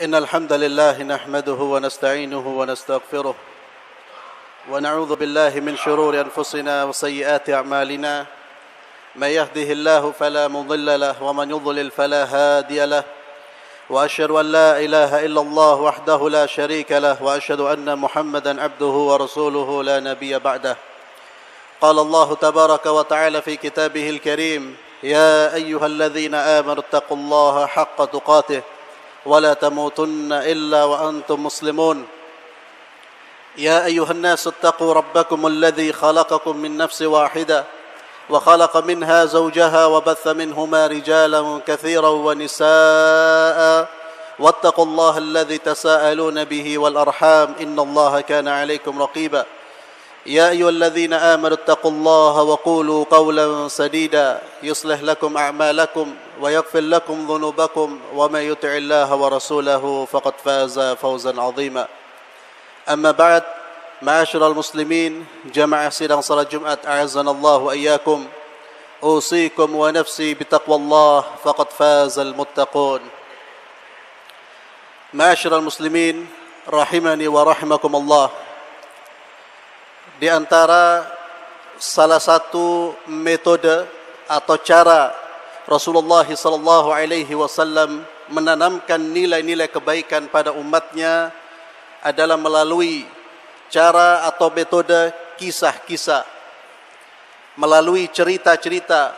إن الحمد لله نحمده ونستعينه ونستغفره ونعوذ بالله من شرور أنفسنا وسيئات أعمالنا من يهده الله فلا مضل له ومن يضلل فلا هادي له وأشهد أن لا إله إلا الله وحده لا شريك له وأشهد أن محمدا عبده ورسوله لا نبي بعده. قال الله تبارك وتعالى في كتابه الكريم: يا أيها الذين آمنوا اتقوا الله حق تقاته ولا تموتن إلا وأنتم مسلمون. يا أيها الناس اتقوا ربكم الذي خلقكم من نفس واحدة وخلق منها زوجها وبث منهما رجالا كثيرا ونساء واتقوا الله الذي تساءلون به والأرحام إن الله كان عليكم رقيبا. يا أيها الذين آمنوا اتقوا الله وقولوا قولا سديدا يصلح لكم أعمالكم ويغفر لكم ذنوبكم ومن يطع الله ورسوله فقد فاز فوزا عظيما. أما بعد، معاشر المسلمين جماعة sidang salat Jumat أعزنا الله وإياكم، أوصيكم ونفسي بتقوى الله فقد فاز المتقون. معاشر المسلمين rahimani wa rahimakumullah, di antara salah satu metode atau cara Rasulullah sallallahu alaihi wasallam menanamkan nilai-nilai kebaikan pada umatnya adalah melalui cara atau metode kisah-kisah, melalui cerita-cerita.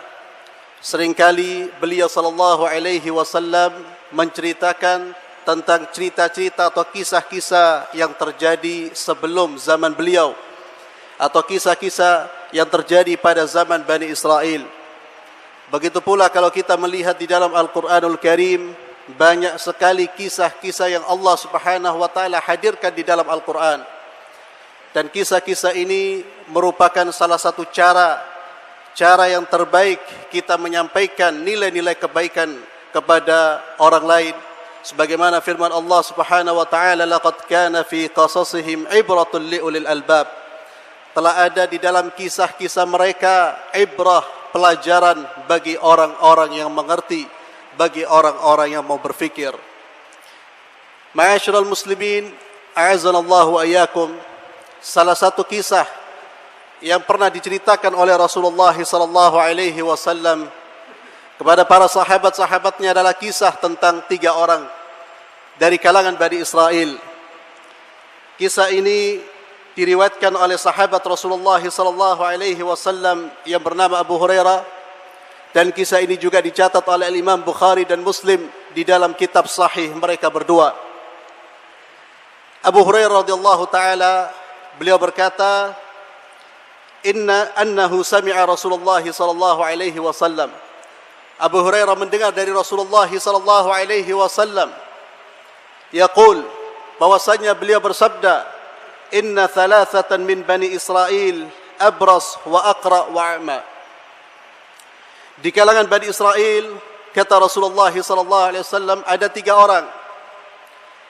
Seringkali beliau sallallahu alaihi wasallam menceritakan tentang cerita-cerita atau kisah-kisah yang terjadi sebelum zaman beliau, atau kisah-kisah yang terjadi pada zaman Bani Israel. Begitu pula kalau kita melihat di dalam Al-Quranul Karim, banyak sekali kisah-kisah yang Allah Subhanahu wa Ta'ala hadirkan di dalam Al-Quran. Dan kisah-kisah ini merupakan salah satu cara yang terbaik kita menyampaikan nilai-nilai kebaikan kepada orang lain. Sebagaimana firman Allah Subhanahu wa Ta'ala, laqad kana fi qasasihim ibratun liulil albab. Telah ada di dalam kisah-kisah mereka ibrah, pelajaran bagi orang-orang yang mengerti, bagi orang-orang yang mau berfikir. Ma'asyiral muslimin, a'azzanallahu wa iyyakum, salah satu kisah yang pernah diceritakan oleh Rasulullah sallallahu alaihi wasallam kepada para sahabat-sahabatnya adalah kisah tentang 3 orang dari kalangan Bani Israel. Kisah ini diriwayatkan oleh sahabat Rasulullah sallallahu alaihi wasallam yang bernama Abu Hurairah, dan kisah ini juga dicatat oleh Imam Bukhari dan Muslim di dalam kitab sahih mereka berdua. Abu Hurairah radhiyallahu taala beliau berkata, annahu sami'a Rasulullah sallallahu alaihi wasallam. Abu Hurairah mendengar dari Rasulullah sallallahu alaihi wasallam yaqul, bahwasanya beliau bersabda, inna thalathatan min Bani Israel abras wa aqra wa a'ma. Di kalangan Bani Israel, kata Rasulullah sallallahu alaihi wasallam, ada 3 orang.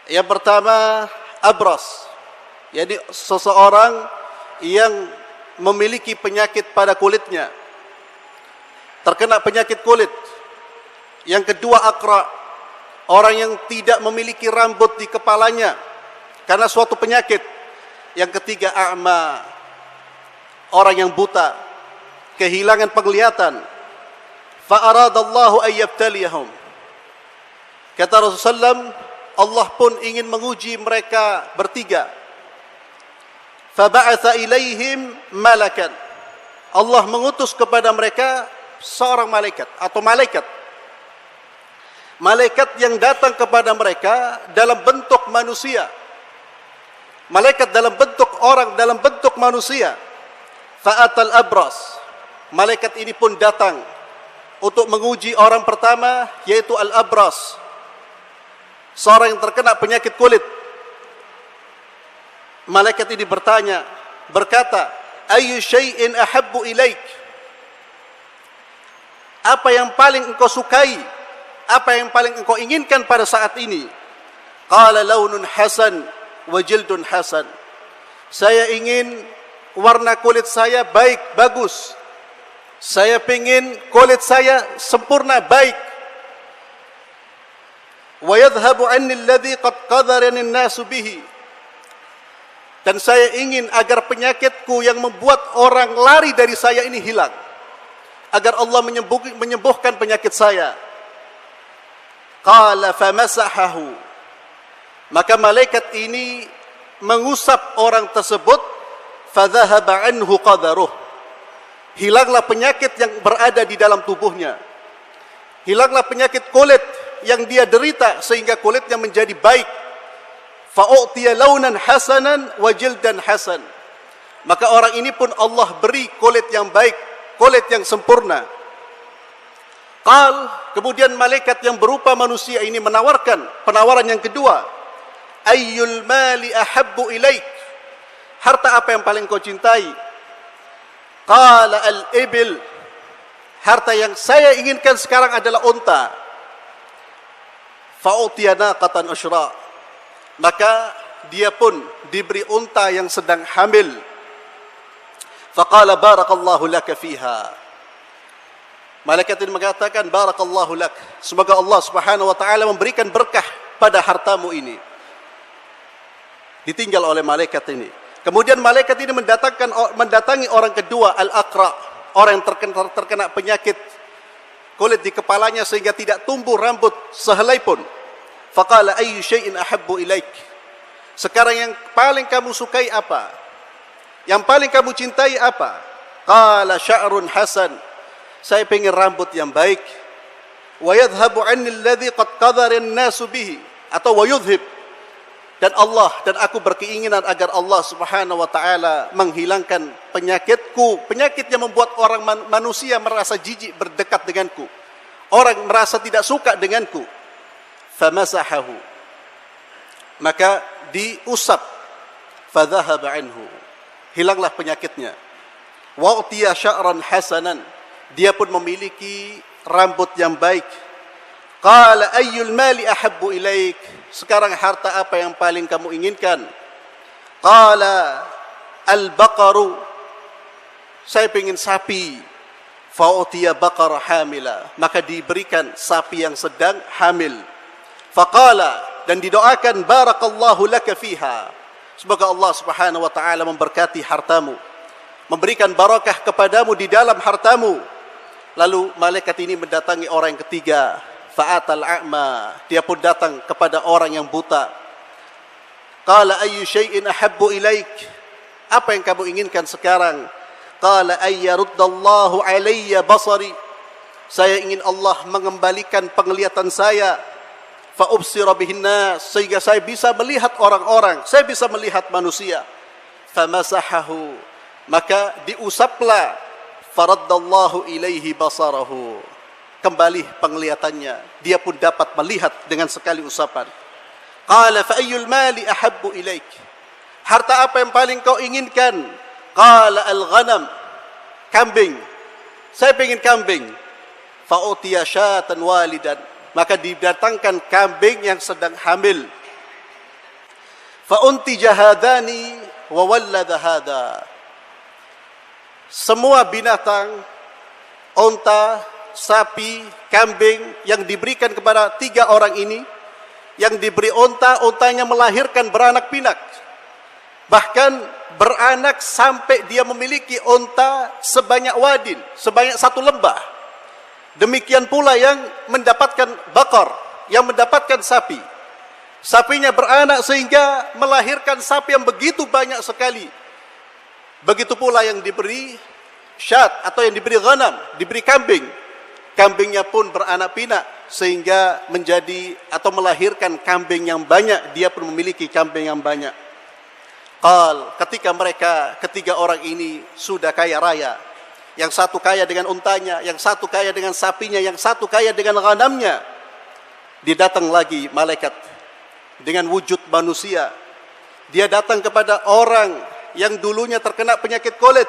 Yang pertama abras, jadi seseorang yang memiliki penyakit pada kulitnya, terkena penyakit kulit. Yang kedua aqra, orang yang tidak memiliki rambut di kepalanya karena suatu penyakit. Yang ketiga a'ma, orang yang buta, kehilangan penglihatan. Fa aradallahu ay yabtaliyahum. Kata Rasulullah, Allah pun ingin menguji mereka bertiga. Fa ba'atha ilaihim malakan. Allah mengutus kepada mereka seorang malaikat atau malaikat. Malaikat yang datang kepada mereka dalam bentuk manusia. Malaikat dalam bentuk orang, dalam bentuk manusia. Fa'atal abras. Malaikat ini pun datang untuk menguji orang pertama, yaitu al-abras, seorang yang terkena penyakit kulit. Malaikat ini berkata, ayyu syai'in ahabbu ilaik. Apa yang paling engkau sukai? Apa yang paling engkau inginkan pada saat ini? Qala launun hasan wa jildun hasan. Saya ingin warna kulit saya baik, bagus. Saya ingin kulit saya sempurna, baik. wa yadhhabu anni alladhi qad qadharani an-nasu bihi. Dan saya ingin agar penyakitku yang membuat orang lari dari saya ini hilang. Agar Allah menyembuhkan penyakit saya. Qala famasahahu. Maka malaikat ini mengusap orang tersebut. Fadhahaba anhu qadaruh. Hilanglah penyakit yang berada di dalam tubuhnya. Hilanglah penyakit kulit yang dia derita sehingga kulitnya menjadi baik. Fa'u'tiya launan hasanan wa jildan hasan. Maka orang ini pun Allah beri kulit yang baik, kulit yang sempurna. Kemudian malaikat yang berupa manusia ini menawarkan penawaran yang kedua. Ayyul mali ahabbu ilaik. Harta apa yang paling kau cintai? Qala al-ibil. Harta yang saya inginkan sekarang adalah unta. Fa'u'tiya naqatan usyra. Maka dia pun diberi unta yang sedang hamil. Faqala barakallahu laka fiha. Malaikat ini mengatakan barakallahu lak. Semoga Allah Subhanahu wa taala memberikan berkah pada hartamu ini. Ditinggal oleh malaikat ini. Kemudian malaikat ini mendatangi orang kedua, al-aqra, orang yang terkena penyakit kulit di kepalanya sehingga tidak tumbuh rambut sehelai pun. Faqala ayyu syai'in ahabbu ilaik. Sekarang yang paling kamu sukai apa? Yang paling kamu cintai apa? Qala sya'run hasan. Saya ingin rambut yang baik. Wa yadhhabu 'anni alladhi qad qadhara an-nasu bihi. Atau wa yudhhib. Dan aku berkeinginan agar Allah Subhanahu wa taala menghilangkan penyakitku, penyakit yang membuat orang manusia merasa jijik berdekat denganku. Orang merasa tidak suka denganku. Famasahahu. Maka diusap. Fadhahaba anhu. Hilanglah penyakitnya. Wa utiya sya'ran hasanan. Dia pun memiliki rambut yang baik. Qala ayyul mali ahabbu ilaik. Sekarang harta apa yang paling kamu inginkan? Qala al-baqaru. Saya ingin sapi. Fa'utiya baqara hamila. Maka diberikan sapi yang sedang hamil. Faqala, dan didoakan barakallahu laka fiha. Semoga Allah Subhanahu wa taala memberkati hartamu, memberikan barakah kepadamu di dalam hartamu. Lalu malaikat ini mendatangi orang yang ketiga, fa'atal a'ma. Dia pun datang kepada orang yang buta. Qala ayyu syai'in ahabbu ilaik. Apa yang kamu inginkan sekarang? Qala ayyaruddallahu alayya basari. Saya ingin Allah mengembalikan penglihatan saya. Fa'ubsira bihin nas, sehingga saya bisa melihat orang-orang, saya bisa melihat manusia. Famasahahu, maka diusaplah. Faraddallahu ilaihi basarahu, kembali penglihatannya, dia pun dapat melihat dengan sekali usapan. Qala fa ayyul mali ahabbu ilaik. Harta apa yang paling kau inginkan? Qala al-ghanam, kambing. Saya ingin kambing. Fa utiya syatan walidan. Maka didatangkan kambing yang sedang hamil. Fa untija hadani wa walladha hadha. Semua binatang, unta, sapi, kambing yang diberikan kepada tiga orang ini, yang diberi unta, untanya melahirkan beranak pinak. Bahkan beranak sampai dia memiliki unta sebanyak wadin, sebanyak satu lembah. Demikian pula yang mendapatkan bakar, yang mendapatkan sapi. Sapinya beranak sehingga melahirkan sapi yang begitu banyak sekali. Begitu pula yang diberi syat atau yang diberi ghanam, diberi kambing. Kambingnya pun beranak pinak sehingga menjadi atau melahirkan kambing yang banyak. Dia pun memiliki kambing yang banyak. Ketika mereka ketiga orang ini sudah kaya raya, yang satu kaya dengan untanya, yang satu kaya dengan sapinya, yang satu kaya dengan ghanamnya, didatang lagi malaikat dengan wujud manusia. Dia datang kepada orang yang dulunya terkena penyakit kulit.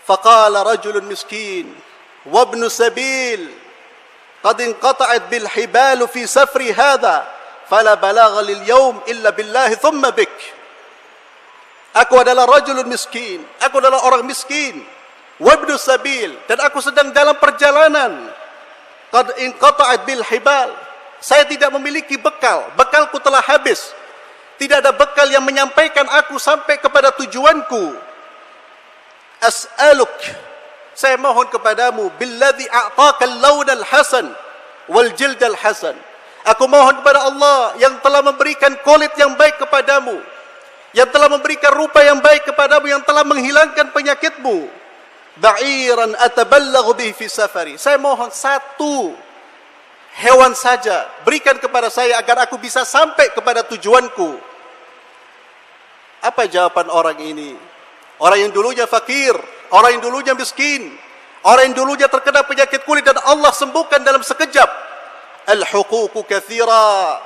Faqala rajulun miskin wa ibnu sabil qad inqata'at bil hibal fi safri hadha fala balagha lil yawm illa billahi thumma bik. Aku adalah rajulun miskin, aku adalah orang miskin. Wabnu sabil, dan aku sedang dalam perjalanan. Qad inqata'at bil hibal, Saya tidak memiliki bekal. Bekalku telah habis. Tidak ada bekal yang menyampaikan aku sampai kepada tujuanku. As'aluk, saya mohon kepadamu, billadzi a'taka al-lawn al-hasan wal jild al-hasan. Aku mohon kepada Allah yang telah memberikan kulit yang baik kepadamu, yang telah memberikan rupa yang baik kepadamu, yang telah menghilangkan penyakitmu. Ba'iran atabalaghu bihi fi safari. Saya mohon satu hewan saja, berikan kepada saya agar aku bisa sampai kepada tujuanku. Apa jawaban orang ini? Orang yang dulunya fakir, orang yang dulunya miskin, orang yang dulunya terkena penyakit kulit dan Allah sembuhkan dalam sekejap. Al-huququ katsira.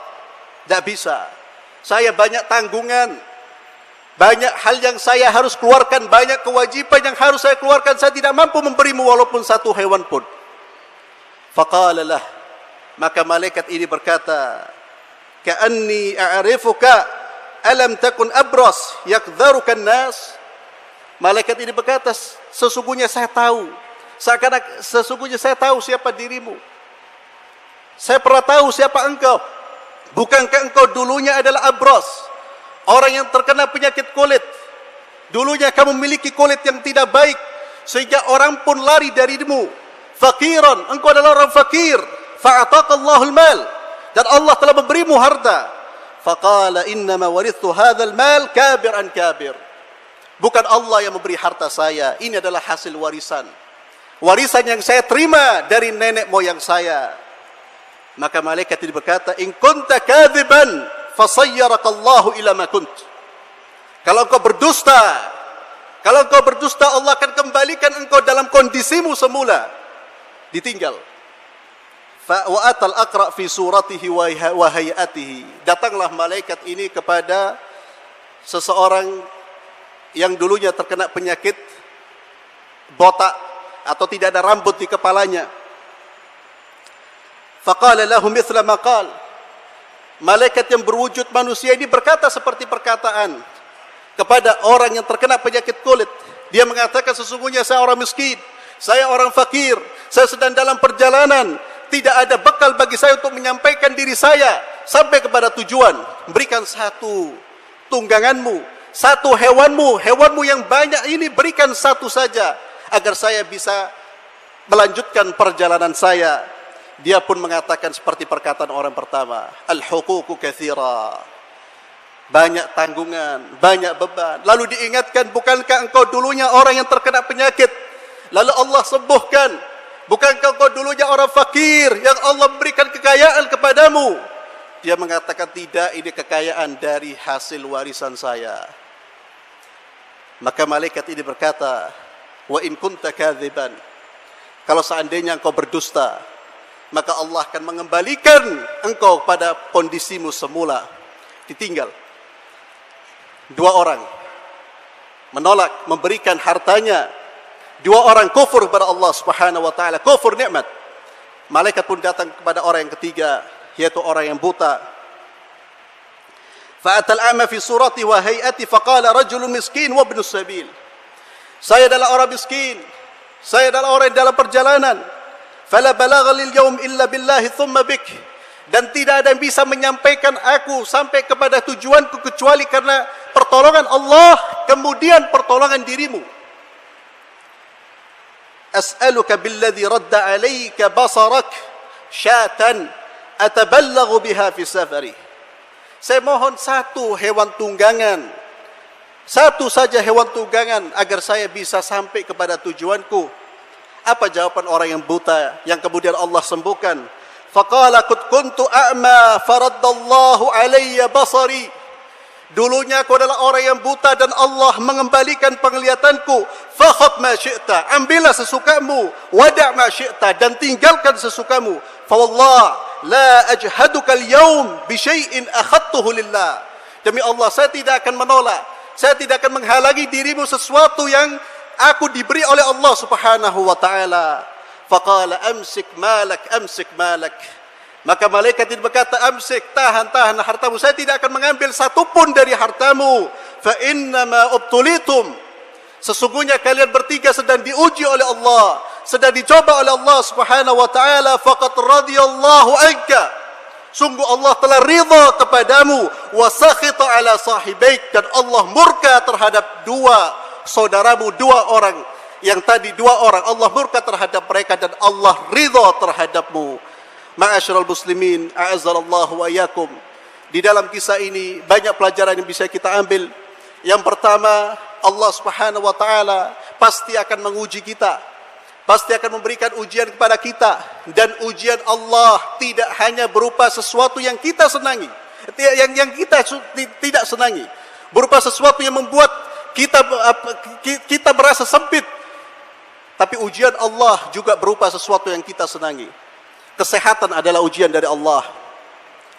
Tak bisa. Saya banyak tanggungan, banyak hal yang saya harus keluarkan, banyak kewajiban yang harus saya keluarkan. Saya tidak mampu memberimu walaupun satu hewan pun. Faqala lah, maka malaikat ini berkata, ka'anni a'rifuka alam takun abras yakdharuka an-nas. Malaikat ini berkata, sesungguhnya saya tahu, sesungguhnya saya tahu siapa dirimu. Saya pernah tahu siapa engkau. Bukankah engkau dulunya adalah abras, orang yang terkena penyakit kulit? Dulunya kamu memiliki kulit yang tidak baik, sehingga orang pun lari darimu. Fakiran, engkau adalah orang fakir. Fa'ataqallahu al-mal, dan Allah telah memberimu harta. Faqala innama warithu hadzal mal kabir an kabir. Bukan Allah yang memberi harta saya, ini adalah hasil warisan. Warisan yang saya terima dari nenek moyang saya. Maka malaikat ini berkata, in kunta kadziban fasayyarakallahu ila ma kunt. Kalau engkau berdusta, Allah akan kembalikan engkau dalam kondisimu semula. Ditinggal. Fa wa atal aqra fi suratihi wa hayatihi. Datanglah malaikat ini kepada seseorang yang dulunya terkena penyakit botak atau tidak ada rambut di kepalanya. Faqala lahu mithla ma qala. Malaikat yang berwujud manusia ini berkata seperti perkataan kepada orang yang terkena penyakit kulit. Dia mengatakan, sesungguhnya saya orang miskin, saya orang fakir, saya sedang dalam perjalanan, tidak ada bekal bagi saya untuk menyampaikan diri saya sampai kepada tujuan. Berikan satu tungganganmu, satu hewanmu yang banyak ini, berikan satu saja agar saya bisa melanjutkan perjalanan saya. Dia pun mengatakan seperti perkataan orang pertama, al-huququ katsira. Banyak tanggungan, banyak beban. Lalu diingatkan, bukankah engkau dulunya orang yang terkena penyakit, lalu Allah sembuhkan? Bukankah engkau dulunya orang fakir yang Allah berikan kekayaan kepadamu? Dia mengatakan, tidak, ini kekayaan dari hasil warisan saya. Maka malaikat ini berkata, wa in kunta kadziban, kalau seandainya engkau berdusta, maka Allah akan mengembalikan engkau pada kondisimu semula. Ditinggal. Dua orang menolak memberikan hartanya. Dua orang kufur kepada Allah Subhanahu wa taala, kufur nikmat. Malaikat pun datang kepada orang yang ketiga, yaitu orang yang buta. Fa'atal a'ma fi surati wa hay'ati faqala rajulun miskin wa ibnus sabil. Saya adalah orang miskin, saya adalah orang yang dalam perjalanan. Fala balagha lil yawm illa billahi thumma bik. Dan tidak ada yang bisa menyampaikan aku sampai kepada tujuanku kecuali karena pertolongan Allah, kemudian pertolongan dirimu. As'aluka billadhi radda alayka basarak syatan atabalaghu biha fi safari. Saya mohon satu hewan tunggangan, satu saja hewan tunggangan agar saya bisa sampai kepada tujuanku. Apa jawaban orang yang buta yang kemudian Allah sembuhkan? Faqala qad kuntu a'ma faraddallahu alayya basari. Dulunya aku adalah orang yang buta dan Allah mengembalikan penglihatanku. Fakhudh ma syi'ta, ambillah sesukamu, wada' ma syi'ta, dan tinggalkan sesukamu. Fa wallah la ajhaduka al-yawm bi syai'in akhadtuhu lillah. Demi Allah, saya tidak akan menolak, saya tidak akan menghalangi dirimu sesuatu yang aku diberi oleh Allah Subhanahu wa taala. Faqala amsik malak, amsik malak. Maka malaikat itu berkata, amsik, tahan hartamu. Saya tidak akan mengambil satu pun dari hartamu. Fa innama ubtulitum. Sesungguhnya kalian bertiga sedang diuji oleh Allah, sedang dicoba oleh Allah Subhanahu wa taala. Faqad radiyallahu anka Sungguh Allah telah ridha kepadamu, wa sakhita ala sahibaik, dan Allah murka terhadap dua saudaramu, dua orang Allah murka terhadap mereka dan Allah ridha terhadapmu. Ma'asyiral muslimin, a'azzallahu wa iyyakum. Di dalam kisah ini banyak pelajaran yang bisa kita ambil. Yang pertama, Allah Subhanahu wa taala pasti akan menguji kita, pasti akan memberikan ujian kepada kita, dan ujian Allah tidak hanya berupa sesuatu yang kita senangi, yang kita tidak senangi, berupa sesuatu yang membuat kita merasa sempit. Tapi ujian Allah juga berupa sesuatu yang kita senangi. Kesehatan adalah ujian dari Allah.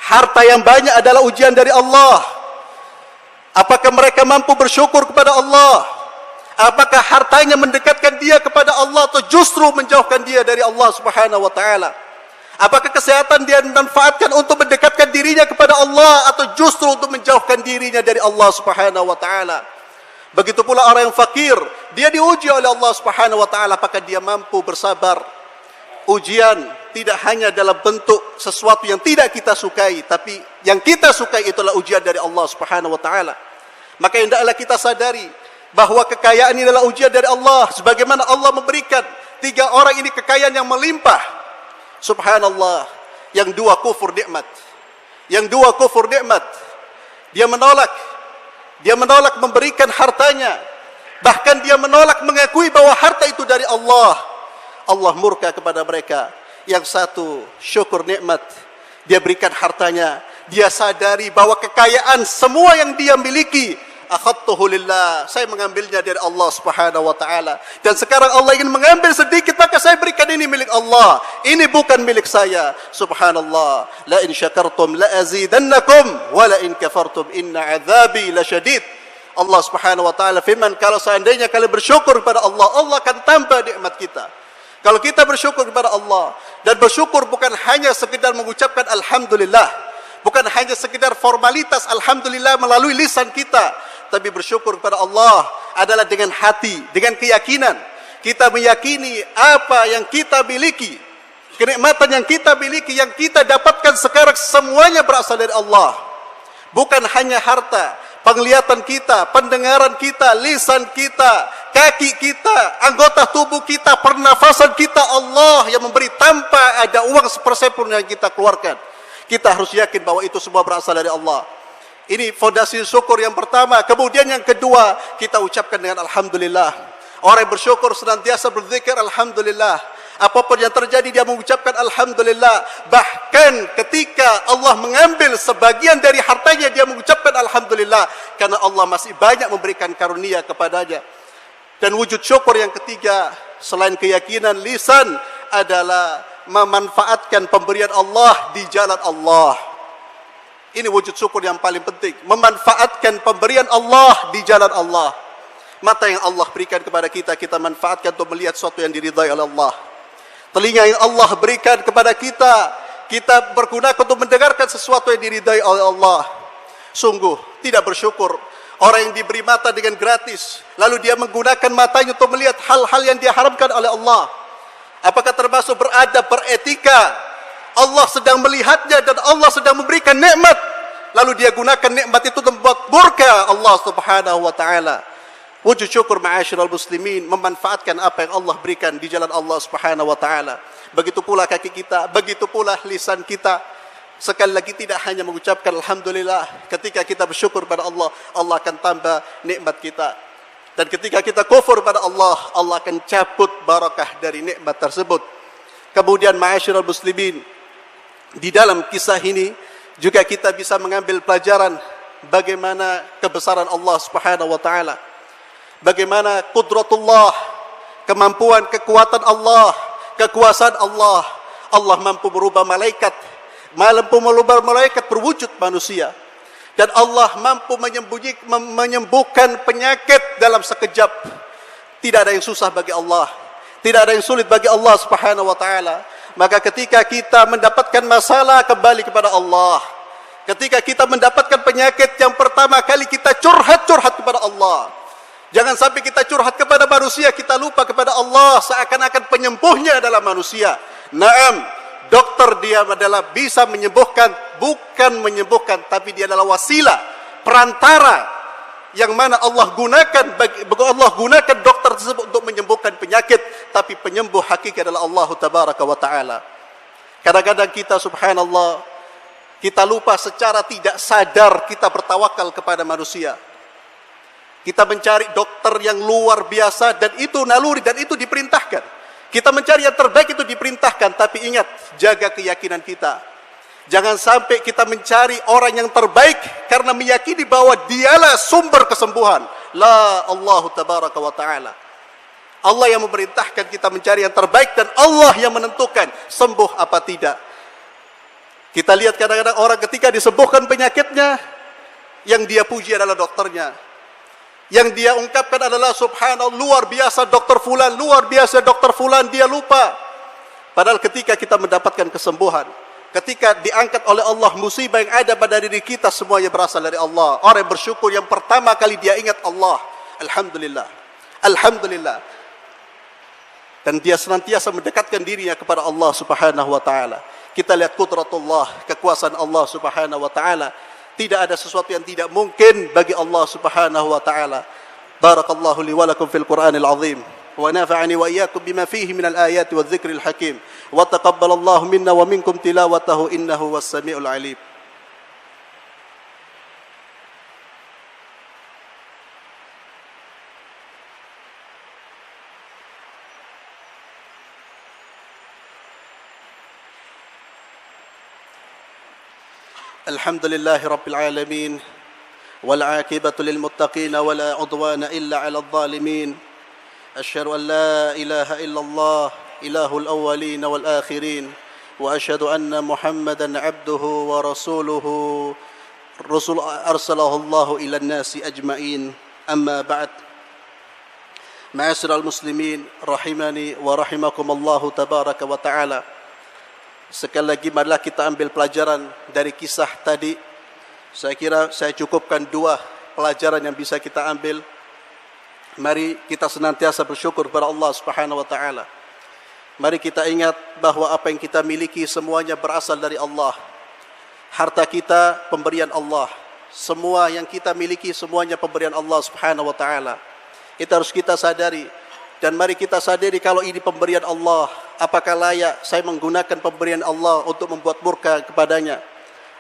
Harta yang banyak adalah ujian dari Allah. Apakah mereka mampu bersyukur kepada Allah? Apakah hartanya mendekatkan dia kepada Allah atau justru menjauhkan dia dari Allah Subhanahu wa taala? Apakah kesehatan dia manfaatkan untuk mendekatkan dirinya kepada Allah atau justru untuk menjauhkan dirinya dari Allah Subhanahu wa taala? Begitu pula orang yang fakir, dia diuji oleh Allah Subhanahu wa taala, apakah dia mampu bersabar? Ujian tidak hanya dalam bentuk sesuatu yang tidak kita sukai, tapi yang kita sukai itulah ujian dari Allah Subhanahu wa taala. Maka hendaklah kita sadari bahwa kekayaan ini adalah ujian dari Allah, sebagaimana Allah memberikan 3 orang ini kekayaan yang melimpah. Subhanallah, yang 2 kufur nikmat. Yang 2 kufur nikmat. Dia menolak memberikan hartanya. Bahkan dia menolak mengakui bahwa harta itu dari Allah. Allah murka kepada mereka. Yang satu syukur nikmat, dia berikan hartanya, dia sadari bahwa kekayaan semua yang dia miliki, akhadtuhu lillah, saya mengambilnya dari Allah Subhanahu wa taala, dan sekarang Allah ingin mengambil sedikit, maka saya berikan ini milik Allah, ini bukan milik saya. Subhanallah, la in syakartum la azidannakum wa la in kafartum inna adzabi lasyadid. Allah Subhanahu wa taala firman, kalau seandainya kalian bersyukur kepada Allah, Allah akan tambah nikmat kita. Kalau kita bersyukur kepada Allah, dan bersyukur bukan hanya sekedar mengucapkan alhamdulillah, bukan hanya sekedar formalitas alhamdulillah melalui lisan kita, tapi bersyukur kepada Allah adalah dengan hati, dengan keyakinan. Kita meyakini apa yang kita miliki, kenikmatan yang kita miliki, yang kita dapatkan sekarang semuanya berasal dari Allah. Bukan hanya harta, penglihatan kita, pendengaran kita, lisan kita, kaki kita, anggota tubuh kita, pernafasan kita, Allah yang memberi tanpa ada uang sepersen pun yang kita keluarkan. Kita harus yakin bahwa itu semua berasal dari Allah. Ini fondasi syukur yang pertama. Kemudian yang kedua, kita ucapkan dengan alhamdulillah. Orang yang bersyukur senantiasa berzikir alhamdulillah. Apapun yang terjadi dia mengucapkan alhamdulillah. Bahkan ketika Allah mengambil sebagian dari hartanya, dia mengucapkan alhamdulillah, karena Allah masih banyak memberikan karunia kepadanya. Dan wujud syukur yang ketiga, selain keyakinan lisan, adalah memanfaatkan pemberian Allah di jalan Allah. Ini wujud syukur yang paling penting, memanfaatkan pemberian Allah di jalan Allah. Mata yang Allah berikan kepada kita, kita manfaatkan untuk melihat sesuatu yang diridhai oleh Allah. Telinga yang Allah berikan kepada kita, kita bergunakan untuk mendengarkan sesuatu yang diridhai oleh Allah. Sungguh tidak bersyukur orang yang diberi mata dengan gratis, lalu dia menggunakan matanya untuk melihat hal-hal yang diharamkan oleh Allah. Apakah termasuk beradab, beretika? Allah sedang melihatnya dan Allah sedang memberikan nikmat, lalu dia gunakan nikmat itu untuk membuat murka Allah Subhanahu wa taala. Wujud syukur ma'asyiral muslimin, memanfaatkan apa yang Allah berikan di jalan Allah Subhanahu wa taala. Begitu pula kaki kita, begitu pula lisan kita. Sekali lagi tidak hanya mengucapkan alhamdulillah, ketika kita bersyukur pada Allah, Allah akan tambah nikmat kita. Dan ketika kita kufur pada Allah, Allah akan cabut barakah dari nikmat tersebut. Kemudian ma'asyiral muslimin, di dalam kisah ini juga kita bisa mengambil pelajaran bagaimana kebesaran Allah Subhanahu wa taala. Bagaimana qudratullah, kemampuan, kekuatan Allah, kekuasaan Allah. Allah mampu merubah malaikat, berwujud manusia. Dan Allah mampu menyembuhkan penyakit dalam sekejap. Tidak ada yang susah bagi Allah, tidak ada yang sulit bagi Allah Subhanahu wa taala. Maka ketika kita mendapatkan masalah, kembali kepada Allah. Ketika kita mendapatkan penyakit, yang pertama kali kita curhat kepada Allah. Jangan sampai kita curhat kepada manusia, kita lupa kepada Allah, seakan-akan penyembuhnya adalah manusia. Naam, Dokter dia adalah bisa menyembuhkan, bukan menyembuhkan, tapi dia adalah wasilah, perantara yang mana Allah gunakan dokter tersebut untuk menyembuhkan penyakit, tapi penyembuh hakiki adalah Allah tabaraka wa taala. Kadang-kadang kita subhanallah, kita lupa secara tidak sadar kita bertawakal kepada manusia. Kita mencari dokter yang luar biasa dan itu naluri dan itu diperintahkan. Kita mencari yang terbaik itu diperintahkan, tapi ingat, jaga keyakinan kita. Jangan sampai kita mencari orang yang terbaik karena meyakini bahwa dialah sumber kesembuhan. La Allah tabaraka wa ta'ala. Allah yang memerintahkan kita mencari yang terbaik dan Allah yang menentukan sembuh apa tidak. Kita lihat kadang-kadang orang ketika disembuhkan penyakitnya, yang dia puji adalah dokternya. Yang dia ungkapkan adalah subhanallah, luar biasa dokter fulan, luar biasa dokter fulan, dia lupa. Padahal ketika kita mendapatkan kesembuhan, ketika diangkat oleh Allah musibah yang ada pada diri kita, semuanya berasal dari Allah. Orang yang bersyukur yang pertama kali dia ingat Allah. Alhamdulillah. Alhamdulillah. Dan dia senantiasa mendekatkan dirinya kepada Allah subhanahu wa ta'ala. Kita lihat qudratullah, kekuasaan Allah subhanahu wa ta'ala. Tidak ada sesuatu yang tidak mungkin bagi Allah subhanahu wa ta'ala. Barakallahu li wa lakum fil Qur'anil azim. Wa nafa'ani wa iyyakum bima fihi minal ayati wa dhikril hakim. Wa taqabbalallahu minna wa minkum tilawatahu innahu was sami'ul alim. الحمد لله رب العالمين والعاقبة للمتقين ولا عدوان إلا على الظالمين أشهد أن لا إله إلا الله إله الأولين والآخرين وأشهد أن محمدا عبده ورسوله رسول أرسله الله إلى الناس أجمعين أما بعد معاشر المسلمين رحمني ورحمكم الله تبارك وتعالى. Sekali lagi marilah kita ambil pelajaran dari kisah tadi. Saya kira saya cukupkan dua pelajaran yang bisa kita ambil. Mari kita senantiasa bersyukur kepada Allah Subhanahu wa taala. Mari kita ingat bahwa apa yang kita miliki semuanya berasal dari Allah. Harta kita pemberian Allah. Semua yang kita miliki semuanya pemberian Allah Subhanahu wa taala. Itu harus kita sadari. Dan mari kita sadari kalau ini pemberian Allah, apakah layak saya menggunakan pemberian Allah untuk membuat murka kepadanya?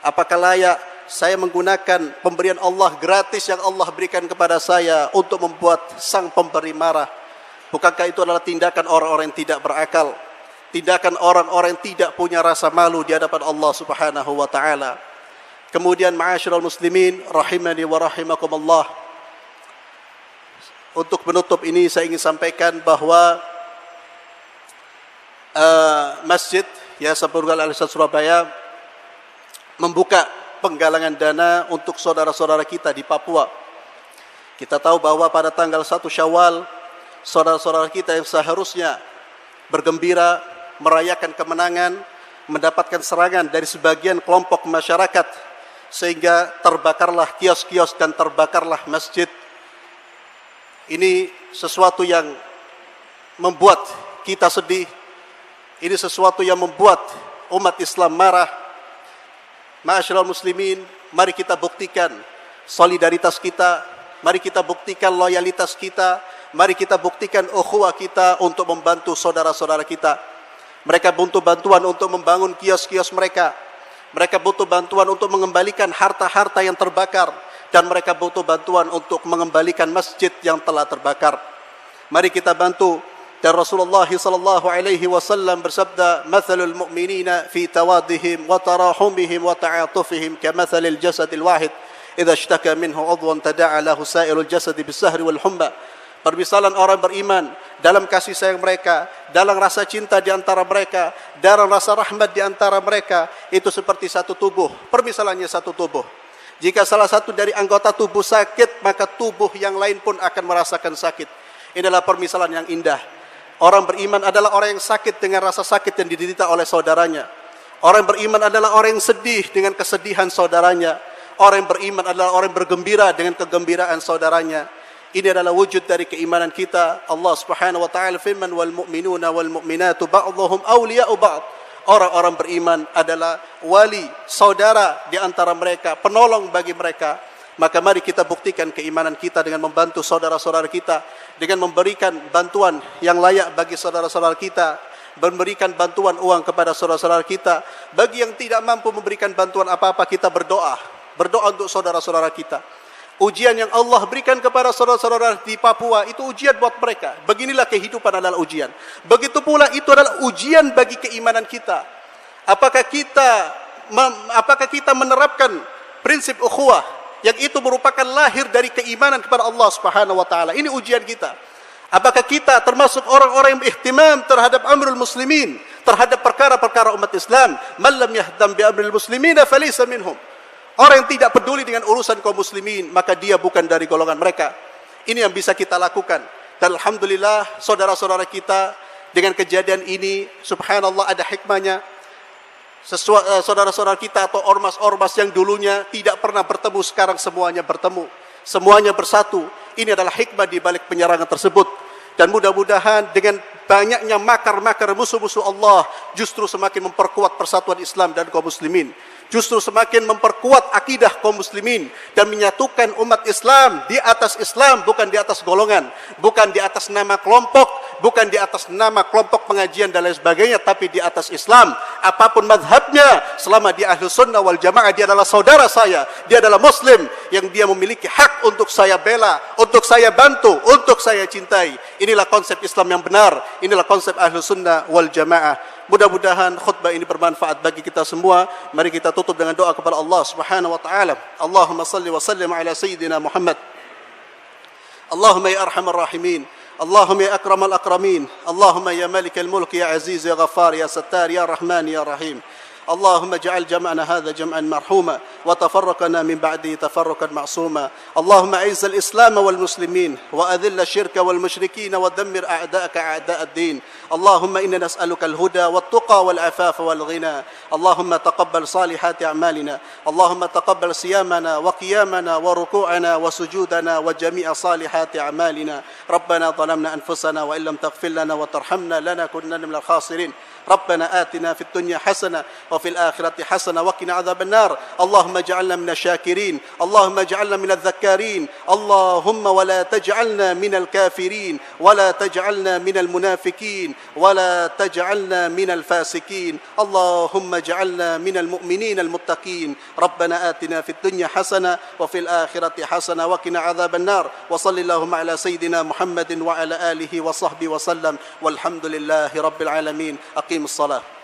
Apakah layak saya menggunakan pemberian Allah gratis yang Allah berikan kepada saya untuk membuat sang pemberi marah? Bukankah itu adalah tindakan orang-orang yang tidak berakal? Tindakan orang-orang yang tidak punya rasa malu di hadapan Allah Subhanahu wa taala. Kemudian ma'asyiral muslimin rahimani wa rahimakumullah. Untuk menutup ini saya ingin sampaikan bahwa masjid Yayasan Purgal Al-Ihsan Surabaya membuka penggalangan dana untuk saudara-saudara kita di Papua. Kita tahu bahwa pada tanggal 1 Syawal saudara-saudara kita yang seharusnya bergembira merayakan kemenangan mendapatkan serangan dari sebagian kelompok masyarakat sehingga terbakarlah kios-kios dan terbakarlah masjid. Ini sesuatu yang membuat kita sedih. Ini sesuatu yang membuat umat Islam marah. Ma'asyiral muslimin, mari kita buktikan solidaritas kita, mari kita buktikan loyalitas kita, mari kita buktikan ukhuwah kita untuk membantu saudara-saudara kita. Mereka butuh bantuan untuk membangun kios-kios mereka. Mereka butuh bantuan untuk mengembalikan harta-harta yang terbakar. Dan mereka butuh bantuan untuk mengembalikan masjid yang telah terbakar. Mari kita bantu. Dan Rasulullah sallallahu alaihi wasallam bersabda, "Mathalul mu'minina fi tawaddihim wa tarahumihim wa ta'atufihim kamathalil jasadil wahid idza ishtaka minhu 'udwan tada'a lahu sa'irul jasadi bis-sahri wal humma." Permisalan orang beriman dalam kasih sayang mereka, dalam rasa cinta di antara mereka, dalam rasa rahmat di antara mereka, itu seperti satu tubuh. Permisalannya satu tubuh. Jika salah satu dari anggota tubuh sakit, maka tubuh yang lain pun akan merasakan sakit. Ini adalah permisalan yang indah. Orang beriman adalah orang yang sakit dengan rasa sakit yang diderita oleh saudaranya. Orang beriman adalah orang yang sedih dengan kesedihan saudaranya. Orang yang beriman adalah orang yang bergembira dengan kegembiraan saudaranya. Ini adalah wujud dari keimanan kita. Allah Subhanahu wa taala firman, "Wal mu'minuna wal mu'minatu ba'dhuhum awliya'u ba'd." orang-orang beriman adalah wali, saudara di antara mereka, penolong bagi mereka. Maka mari kita buktikan keimanan kita dengan membantu saudara-saudara kita, dengan memberikan bantuan yang layak bagi saudara-saudara kita, memberikan bantuan uang kepada saudara-saudara kita. Bagi yang tidak mampu memberikan bantuan apa-apa, kita berdoa untuk saudara-saudara kita. Ujian yang Allah berikan kepada saudara-saudara di Papua itu ujian buat mereka. Beginilah kehidupan adalah ujian. Begitu pula itu adalah ujian bagi keimanan kita. Apakah kita menerapkan prinsip ukhuwah yang itu merupakan lahir dari keimanan kepada Allah Subhanahu wa taala? Ini ujian kita. Apakah kita termasuk orang-orang yang ihtimam terhadap amrul muslimin, terhadap perkara-perkara umat Islam? Man lam yahdam bi amril muslimin falaysa minhum. Orang yang tidak peduli dengan urusan kaum muslimin, maka dia bukan dari golongan mereka. Ini yang bisa kita lakukan. Dan alhamdulillah saudara-saudara kita dengan kejadian ini, subhanallah ada hikmahnya. Saudara-saudara kita atau ormas-ormas yang dulunya tidak pernah bertemu, sekarang semuanya bertemu, semuanya bersatu. Ini adalah hikmah di balik penyerangan tersebut. Dan mudah-mudahan dengan banyaknya makar-makar musuh-musuh Allah justru semakin memperkuat persatuan Islam dan kaum muslimin, justru semakin memperkuat akidah kaum muslimin dan menyatukan umat Islam di atas Islam, bukan di atas golongan, bukan di atas nama kelompok, bukan di atas nama kelompok pengajian dan lain sebagainya, tapi di atas Islam. Apapun mazhabnya, selama dia ahlu sunnah wal jamaah, dia adalah saudara saya, dia adalah muslim yang dia memiliki hak untuk saya bela, untuk saya bantu, untuk saya cintai. Inilah konsep Islam yang benar, inilah konsep ahlu sunnah wal jamaah. Mudah-mudahan khutbah ini bermanfaat bagi kita semua. Mari kita tutup dengan doa kepada Allah Subhanahu wa taala. Allahumma salli wa sallim ala sayyidina Muhammad. Allahumma ya arhamar rahimin, Allahumma ya akramal akramin, Allahumma ya malikal mulk ya aziz ya ghaffar ya sattar ya rahman ya rahim. اللهم اجعل جمعنا هذا جمعا مرحوما وتفرقنا من بعده تفرقا معصوما. اللهم اعز الإسلام والمسلمين وأذل الشرك والمشركين ودمر أعداءك أعداء الدين. اللهم إنا نسألك الهدى والتقى والعفاف والغنى. اللهم تقبل صالحات أعمالنا. اللهم تقبل صيامنا وقيامنا وركوعنا وسجودنا وجميع صالحات أعمالنا. ربنا ظلمنا أنفسنا وإن لم تغفر لنا وترحمنا لنكونن من الخاسرين. ربنا آتنا في الدنيا حسنة وفي الآخرة حسنة وقنا عذاب النار. اللهم اجعلنا من الشاكرين، اللهم اجعلنا من الذكارين، اللهم ولا تجعلنا من الكافرين، ولا تجعلنا من المنافقين، ولا تجعلنا من الفاسقين. اللهم اجعلنا من المؤمنين المتقين. ربنا آتنا في الدنيا حسنة وفي الآخرة حسنة وقنا عذاب النار. وصل اللهم على سيدنا محمد وعلى آله وصحبه وسلم والحمد لله رب العالمين. أقيم الصلاة.